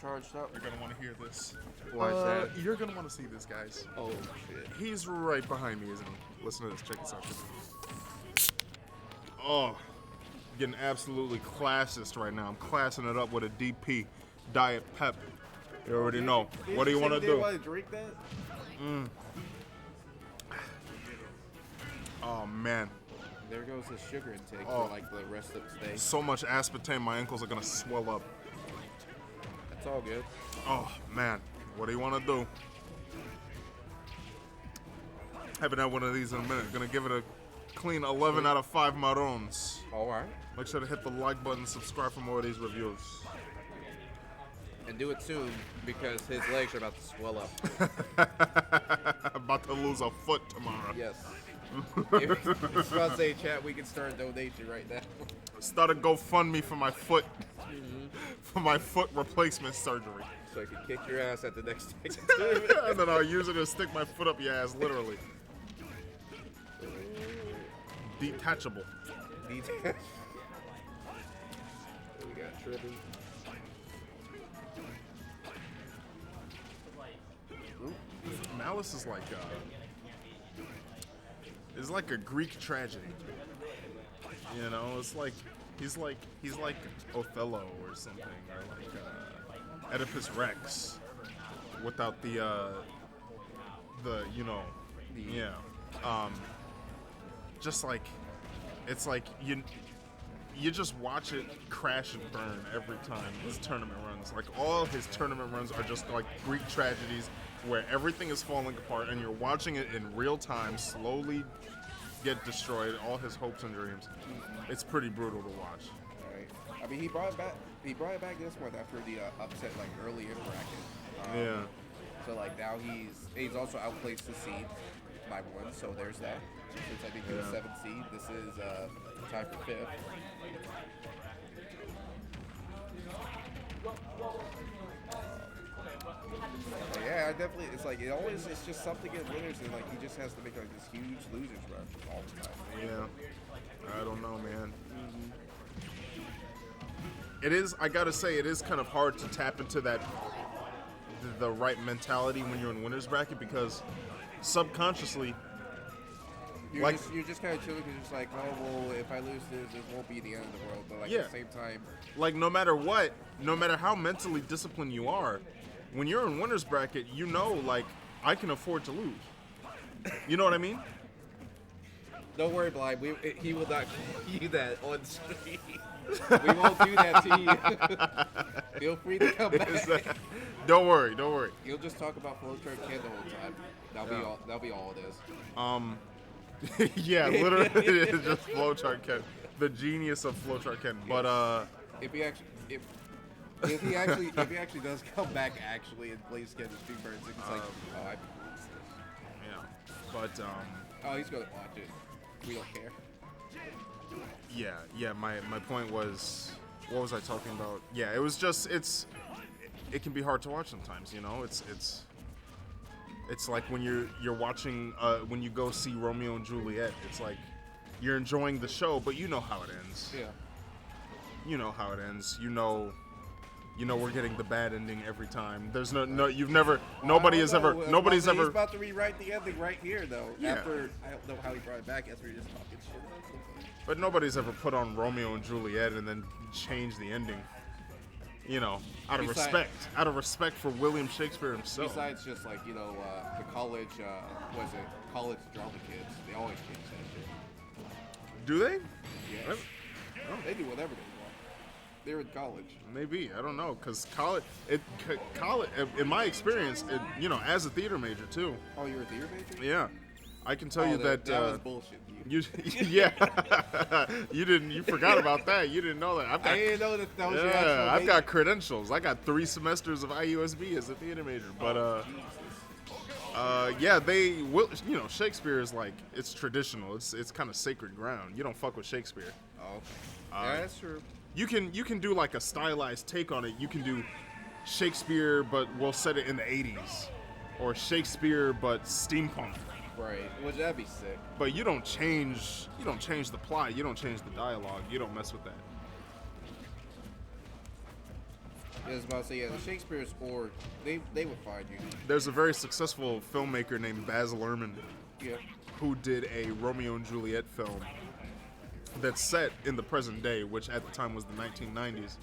charged up? You're gonna want to hear this. Why is that? You're gonna want to see this, guys. Oh shit. He's right behind me, isn't he? Listen to this. Check this out. Oh, getting absolutely classist right now. I'm classing it up with a DP Diet Pep. You already know. What do you want to do? Want to drink that? Oh man. There goes the sugar intake for like the rest of the day. So much aspartame, my ankles are gonna swell up. That's all good. Oh man, what do you want to do? Haven't had one of these in a minute. Gonna give it a clean 11 out of 5 marrons. All right. Make sure to hit the like button, subscribe for more of these reviews. And do it soon because his legs are about to swell up. About to lose a foot tomorrow. Yes. If it's about to say, chat, we can start a donation right now. Start a GoFundMe for my foot. For my foot replacement surgery. So I can kick your ass at the next station. And then I'll use it to stick my foot up your ass, literally. Detachable. We got Tribby. Malus is like a Greek tragedy. You know, it's like he's like Othello or something, or like Oedipus Rex, without the just like it's like you just watch it crash and burn every time his tournament runs. Like all his tournament runs are just like Greek tragedies where everything is falling apart and you're watching it in real time slowly get destroyed, all his hopes and dreams. It's pretty brutal to watch. Right. I mean, he brought it back this month after the upset like early in bracket. Yeah. So like now he's also outplaced the seed by 1, so there's that. Since I think he was 7th seed, this is tied for 5th. Yeah, I definitely. It's just something in winners, and like he just has to make like this huge losers run all the time. Yeah, I don't know, man. It is. I gotta say, it is kind of hard to tap into the right mentality when you're in winners bracket because subconsciously. You're just kind of chilling because it's like, oh, well, if I lose this, it won't be the end of the world. But like at the same time, like no matter what, no matter how mentally disciplined you are, when you're in winners bracket, you know, like I can afford to lose. You know what I mean? Don't worry, Blind. He will not give you that on stream. We won't do that to you. Feel free to come back. Don't worry. You'll just talk about Flowchart Ken the whole time. That'll be all it is. Yeah, literally, it is just Flowchart Ken, the genius of Flowchart Ken. Yes. But if he actually does come back and plays Ken the Street Birds, it's like, oh, I can lose this. Yeah, but oh, he's gonna watch it. We don't care. Yeah. My point was, what was I talking about? Yeah, it was just it can be hard to watch sometimes. You know, it's like when you're watching when you go see Romeo and Juliet. It's like you're enjoying the show, but you know how it ends. Yeah. You know how it ends. You know we're getting the bad ending every time. There's nobody's ever. He's about to rewrite the ending right here, though. Yeah. After I don't know how he brought it back after he just talking shit. But nobody's ever put on Romeo and Juliet and then changed the ending. You know, out of respect for William Shakespeare himself. Besides just like, the college, college drama kids, they always change that shit. Do they? Yes. Oh. They do whatever they want. They're in college. Maybe, I don't know, because college, in my experience, as a theater major too. Oh, you're a theater major? Yeah. I can tell you that was bullshit. Yeah, you forgot about that. You didn't know that. I didn't know that was your actual major. I've got credentials. I got 3 semesters of IUSB as a theater major. But they will. Shakespeare is like, it's traditional. It's kind of sacred ground. You don't fuck with Shakespeare. Oh, okay. Yeah, that's true. You can do like a stylized take on it. You can do Shakespeare, but we'll set it in the 80s, or Shakespeare but steampunk. Right, which that'd be sick. But you don't change the plot, you don't change the dialogue, you don't mess with that. I was about to say, yeah, the Shakespeare's, or they would find you. There's a very successful filmmaker named Baz Luhrmann Yeah. who did a Romeo and Juliet film that's set in the present day, which at the time was the 1990s,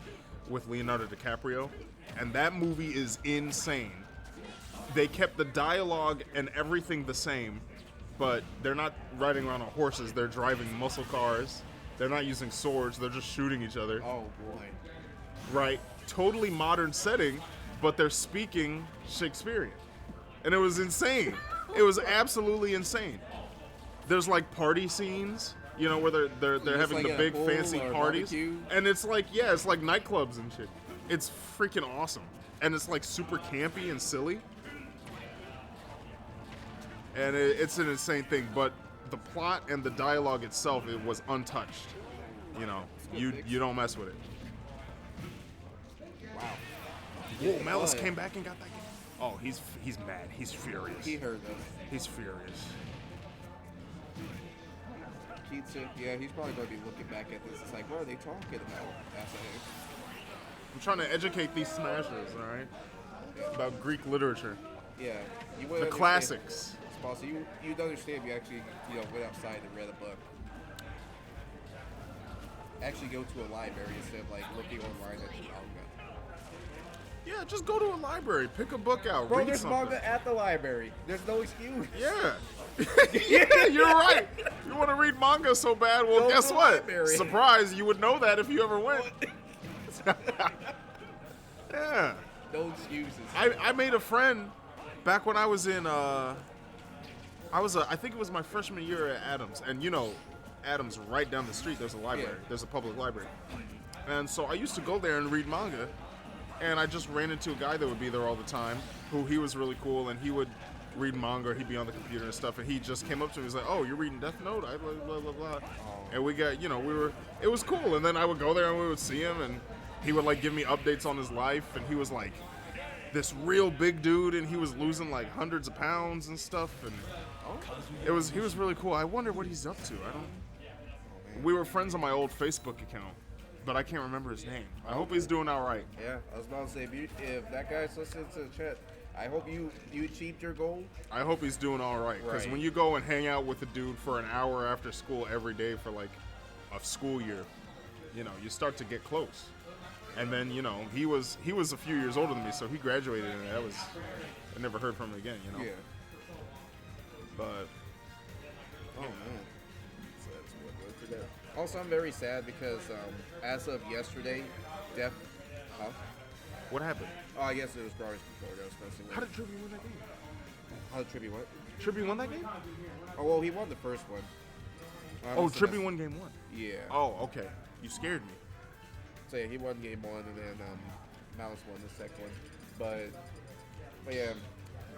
with Leonardo DiCaprio. And that movie is insane. They kept the dialogue and everything the same, but they're not riding around on horses. They're driving muscle cars. They're not using swords. They're just shooting each other. Oh boy. Right? Totally modern setting, but they're speaking Shakespearean. And it was insane. It was absolutely insane. There's like party scenes, you know, where they're having like the a big pool fancy or parties. barbecue. And it's like, yeah, it's like nightclubs and shit. It's freaking awesome. And it's like super campy and silly. And it's an insane thing, but the plot and the dialogue itself, it was untouched. You know, you don't mess with it. Wow. Whoa, Malus came back and got that game. Oh, he's mad. He's furious. He heard them. He's furious. Pizza. Yeah, he's probably going to be looking back at this. It's like, what are they talking about? That's I'm trying to educate these smashers, all right, about Greek literature, yeah. You the classics. So you'd understand if you actually, went outside and read a book. Actually go to a library instead of like looking online at your manga. Yeah, just go to a library, pick a book out, Bro, read there's something. manga at the library. There's no excuse. Yeah. Yeah, you're right. You want to read manga so bad? Well, Go guess to the what? library. Surprise! You would know that if you ever went. Yeah. No excuses. I made a friend back when I was in. I think it was my freshman year at Adams, and Adams right down the street. There's a library. Yeah. There's a public library, and so I used to go there and read manga. And I just ran into a guy that would be there all the time, who he was really cool, and he would read manga, he'd be on the computer and stuff, and he just came up to me, he's like, oh, you're reading Death Note? I blah, blah, blah, blah. And we got, it was cool, and then I would go there and we would see him, and he would, like, give me updates on his life, and he was, like, this real big dude, and he was losing, like, hundreds of pounds and stuff, and he was really cool. I wonder what he's up to. We were friends on my old Facebook account. But I can't remember his name. I hope he's doing all right. Yeah, I was about to say, if that guy's listening to the chat, I hope you achieved your goal. I hope he's doing all right. Because when you go and hang out with a dude for an hour after school every day for like a school year, you start to get close. And then, he was a few years older than me, so he graduated, and I never heard from him again, Yeah. But, oh man. So that's what good for them. Also, I'm very sad because as of yesterday, what happened? Oh, I guess it was garbage control that was messing with. How did Tribby win that game? How did Tribby what? Tribby won that game? Oh, well, he won the first one. Tribby won game 1. Yeah. Oh, okay. You scared me. So yeah, he won game 1, and then Malus won the second one. But yeah,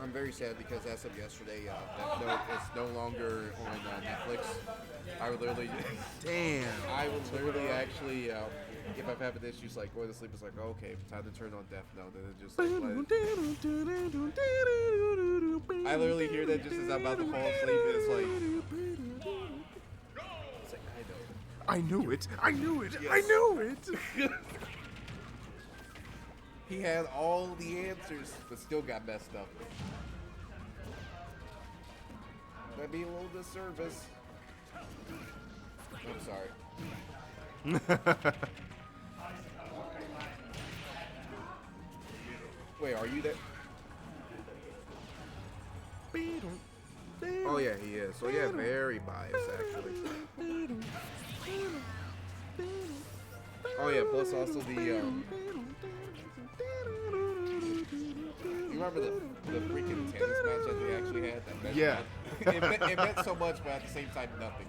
I'm very sad because as of yesterday, Death Note is no longer on Netflix. I would literally, Damn. I would literally actually, if I'm having issues like going to sleep, it's like, okay, time to turn on Death Note, and it just like, I literally hear that just as I'm about to fall asleep, and it's like I knew it. I knew it. Yes. I knew it. He had all the answers, but still got messed up. That'd be a little disservice. I'm sorry. Wait, are you there? Oh yeah, he is. So yeah, very biased actually. Oh yeah, plus also the you remember the freaking tennis match that they actually had? That meant it meant so much, but at the same time, nothing.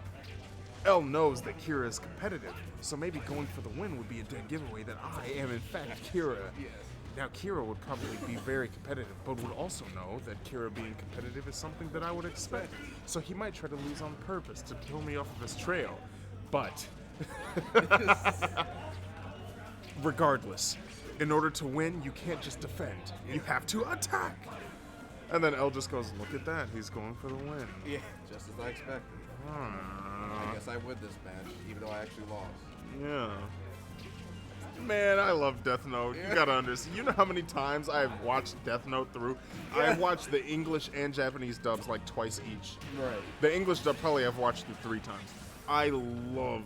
L knows that Kira is competitive, so maybe going for the win would be a dead giveaway that I am in fact Kira. Yes. Now Kira would probably be very competitive, but would also know that Kira being competitive is something that I would expect. So he might try to lose on purpose to pull me off of his trail. But regardless, in order to win, you can't just defend. You have to attack. And then L just goes, look at that, he's going for the win. Yeah, just as I expected. I guess I win this match, even though I actually lost. Yeah. Man, I love Death Note. You gotta understand. You know how many times I've watched Death Note through? I've watched the English and Japanese dubs like twice each. Right. The English dub probably I've watched through 3 times. I love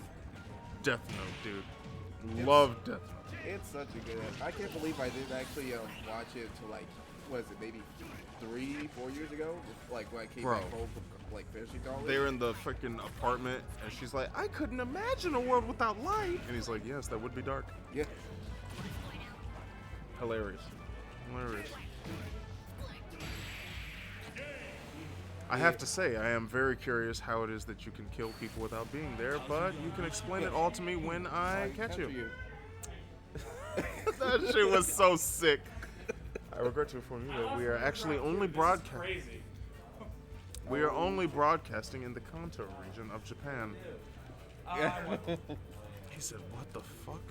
Death Note, dude. Love Death Note. It's such a good. I can't believe I didn't actually watch it till like, what is it, maybe 3-4 years ago? Like when I came back home from like finishing college. They're in the freaking apartment, and she's like, "I couldn't imagine a world without light." And he's like, "Yes, that would be dark." Yeah. Hilarious. Hilarious. I have to say, I am very curious how it is that you can kill people without being there, but you can explain it all to me when I catch you. That shit was so sick. I regret to inform you that we are actually only broadcasting. We are only broadcasting in the Kanto region of Japan. He said, "What the fuck?"